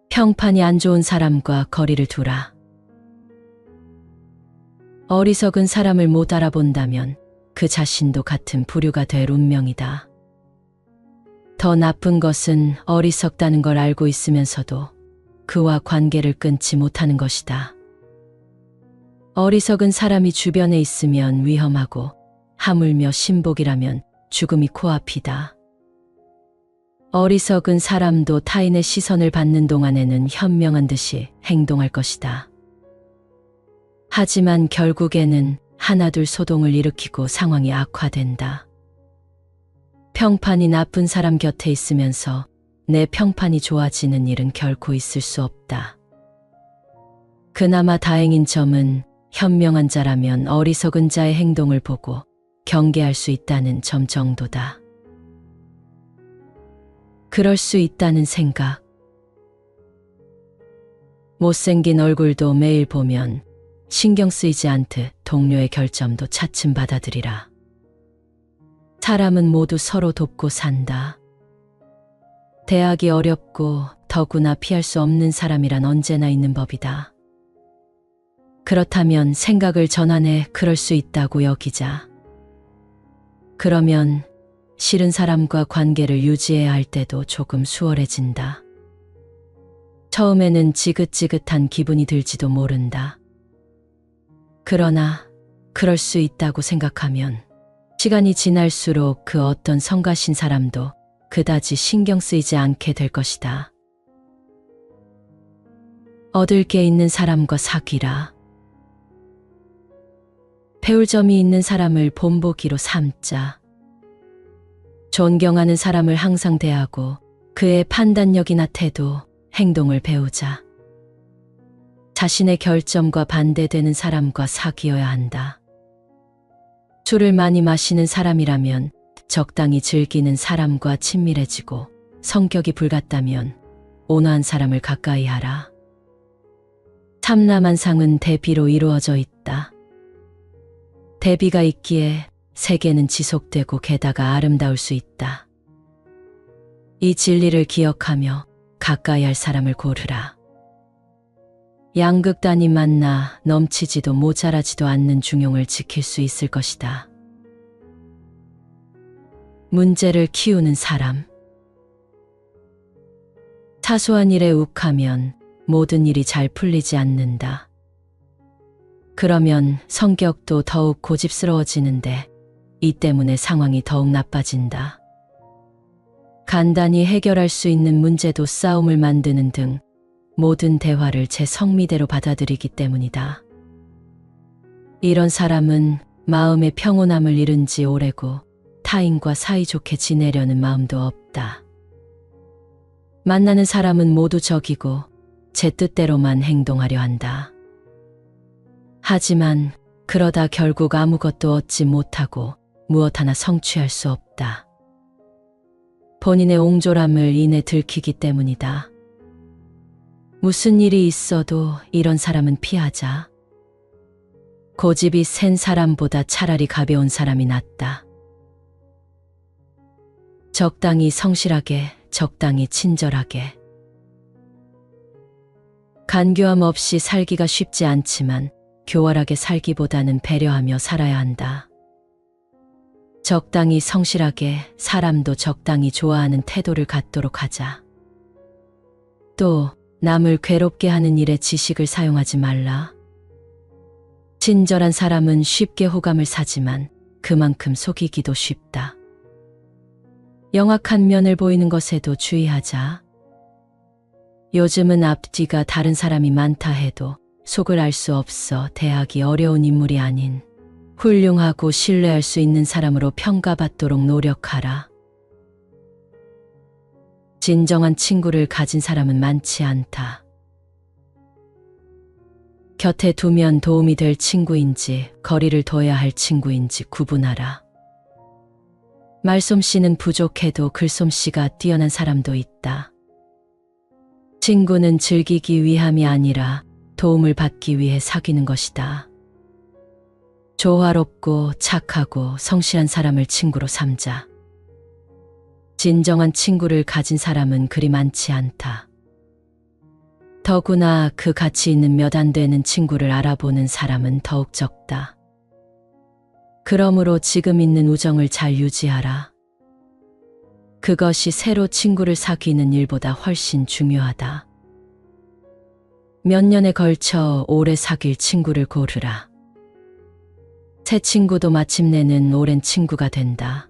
평판이 안 좋은 사람과 거리를 두라. 어리석은 사람을 못 알아본다면 그 자신도 같은 부류가 될 운명이다. 더 나쁜 것은 어리석다는 걸 알고 있으면서도 그와 관계를 끊지 못하는 것이다. 어리석은 사람이 주변에 있으면 위험하고 하물며 신복이라면 죽음이 코앞이다. 어리석은 사람도 타인의 시선을 받는 동안에는 현명한 듯이 행동할 것이다. 하지만 결국에는 하나둘 소동을 일으키고 상황이 악화된다. 평판이 나쁜 사람 곁에 있으면서 내 평판이 좋아지는 일은 결코 있을 수 없다. 그나마 다행인 점은 현명한 자라면 어리석은 자의 행동을 보고 경계할 수 있다는 점 정도다. 그럴 수 있다는 생각. 못생긴 얼굴도 매일 보면 신경 쓰이지 않듯 동료의 결점도 차츰 받아들이라. 사람은 모두 서로 돕고 산다. 대하기 어렵고 더구나 피할 수 없는 사람이란 언제나 있는 법이다. 그렇다면 생각을 전환해 그럴 수 있다고 여기자. 그러면 싫은 사람과 관계를 유지해야 할 때도 조금 수월해진다. 처음에는 지긋지긋한 기분이 들지도 모른다. 그러나 그럴 수 있다고 생각하면 시간이 지날수록 그 어떤 성가신 사람도 그다지 신경 쓰이지 않게 될 것이다. 얻을 게 있는 사람과 사귀라. 배울 점이 있는 사람을 본보기로 삼자. 존경하는 사람을 항상 대하고 그의 판단력이나 태도, 행동을 배우자. 자신의 결점과 반대되는 사람과 사귀어야 한다. 술을 많이 마시는 사람이라면 적당히 즐기는 사람과 친밀해지고 성격이 불같다면 온화한 사람을 가까이 하라. 참나만상은 대비로 이루어져 있다. 대비가 있기에 세계는 지속되고 게다가 아름다울 수 있다. 이 진리를 기억하며 가까이 할 사람을 고르라. 양극단이 만나 넘치지도 모자라지도 않는 중용을 지킬 수 있을 것이다. 문제를 키우는 사람. 사소한 일에 욱하면 모든 일이 잘 풀리지 않는다. 그러면 성격도 더욱 고집스러워지는데 이 때문에 상황이 더욱 나빠진다. 간단히 해결할 수 있는 문제도 싸움을 만드는 등 모든 대화를 제 성미대로 받아들이기 때문이다. 이런 사람은 마음의 평온함을 잃은 지 오래고 타인과 사이좋게 지내려는 마음도 없다. 만나는 사람은 모두 적이고 제 뜻대로만 행동하려 한다. 하지만 그러다 결국 아무것도 얻지 못하고 무엇 하나 성취할 수 없다. 본인의 옹졸함을 인해 들키기 때문이다. 무슨 일이 있어도 이런 사람은 피하자. 고집이 센 사람보다 차라리 가벼운 사람이 낫다. 적당히 성실하게, 적당히 친절하게. 간교함 없이 살기가 쉽지 않지만 교활하게 살기보다는 배려하며 살아야 한다. 적당히 성실하게 사람도 적당히 좋아하는 태도를 갖도록 하자. 또 남을 괴롭게 하는 일에 지식을 사용하지 말라. 친절한 사람은 쉽게 호감을 사지만 그만큼 속이기도 쉽다. 영악한 면을 보이는 것에도 주의하자. 요즘은 앞뒤가 다른 사람이 많다 해도 속을 알 수 없어 대하기 어려운 인물이 아닌 훌륭하고 신뢰할 수 있는 사람으로 평가받도록 노력하라. 진정한 친구를 가진 사람은 많지 않다. 곁에 두면 도움이 될 친구인지 거리를 둬야 할 친구인지 구분하라. 말솜씨는 부족해도 글솜씨가 뛰어난 사람도 있다. 친구는 즐기기 위함이 아니라 도움을 받기 위해 사귀는 것이다. 조화롭고 착하고 성실한 사람을 친구로 삼자. 진정한 친구를 가진 사람은 그리 많지 않다. 더구나 그 가치 있는 몇 안 되는 친구를 알아보는 사람은 더욱 적다. 그러므로 지금 있는 우정을 잘 유지하라. 그것이 새로 친구를 사귀는 일보다 훨씬 중요하다. 몇 년에 걸쳐 오래 사귈 친구를 고르라. 새 친구도 마침내는 오랜 친구가 된다.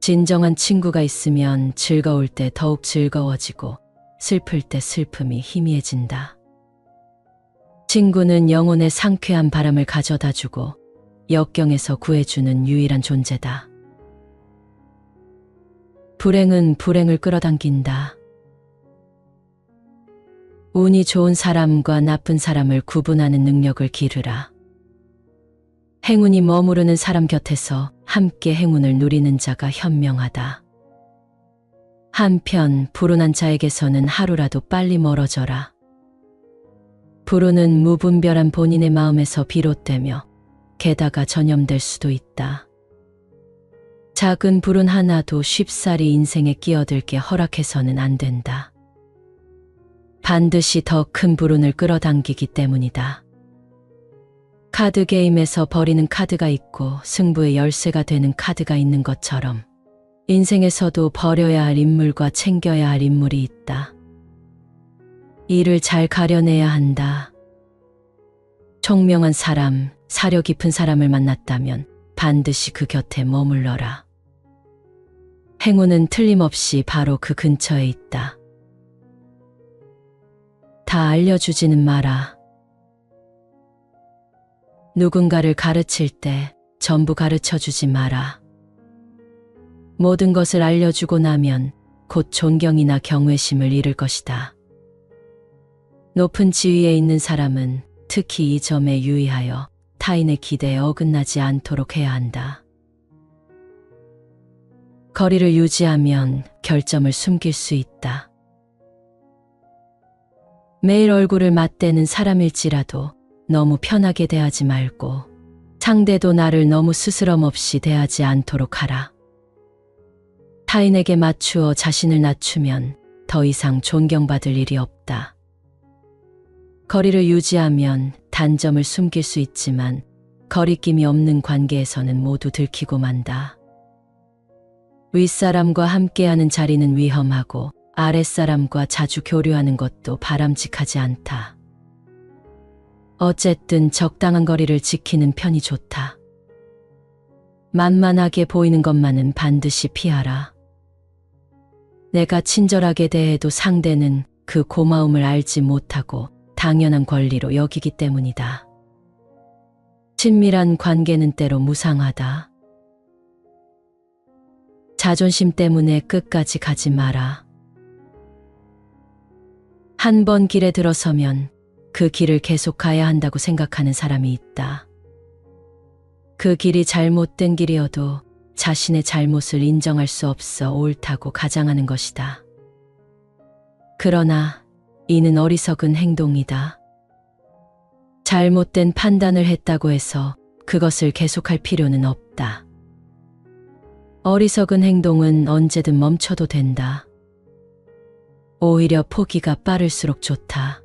진정한 친구가 있으면 즐거울 때 더욱 즐거워지고 슬플 때 슬픔이 희미해진다. 친구는 영혼의 상쾌한 바람을 가져다주고 역경에서 구해주는 유일한 존재다. 불행은 불행을 끌어당긴다. 운이 좋은 사람과 나쁜 사람을 구분하는 능력을 기르라. 행운이 머무르는 사람 곁에서 함께 행운을 누리는 자가 현명하다. 한편 불운한 자에게서는 하루라도 빨리 멀어져라. 불운은 무분별한 본인의 마음에서 비롯되며 게다가 전염될 수도 있다. 작은 불운 하나도 쉽사리 인생에 끼어들게 허락해서는 안 된다. 반드시 더 큰 불운을 끌어당기기 때문이다. 카드 게임에서 버리는 카드가 있고 승부의 열쇠가 되는 카드가 있는 것처럼 인생에서도 버려야 할 인물과 챙겨야 할 인물이 있다. 이를 잘 가려내야 한다. 총명한 사람, 사려 깊은 사람을 만났다면 반드시 그 곁에 머물러라. 행운은 틀림없이 바로 그 근처에 있다. 다 알려주지는 마라. 누군가를 가르칠 때 전부 가르쳐주지 마라. 모든 것을 알려주고 나면 곧 존경이나 경외심을 잃을 것이다. 높은 지위에 있는 사람은 특히 이 점에 유의하여 타인의 기대에 어긋나지 않도록 해야 한다. 거리를 유지하면 결점을 숨길 수 있다. 매일 얼굴을 맞대는 사람일지라도 너무 편하게 대하지 말고 상대도 나를 너무 스스럼 없이 대하지 않도록 하라. 타인에게 맞추어 자신을 낮추면 더 이상 존경받을 일이 없다. 거리를 유지하면 단점을 숨길 수 있지만 거리낌이 없는 관계에서는 모두 들키고 만다. 윗사람과 함께하는 자리는 위험하고 아랫사람과 자주 교류하는 것도 바람직하지 않다. 어쨌든 적당한 거리를 지키는 편이 좋다. 만만하게 보이는 것만은 반드시 피하라. 내가 친절하게 대해도 상대는 그 고마움을 알지 못하고 당연한 권리로 여기기 때문이다. 친밀한 관계는 때로 무상하다. 자존심 때문에 끝까지 가지 마라. 한 번 길에 들어서면 그 길을 계속 가야 한다고 생각하는 사람이 있다. 그 길이 잘못된 길이어도 자신의 잘못을 인정할 수 없어 옳다고 가장하는 것이다. 그러나 이는 어리석은 행동이다. 잘못된 판단을 했다고 해서 그것을 계속할 필요는 없다. 어리석은 행동은 언제든 멈춰도 된다. 오히려 포기가 빠를수록 좋다.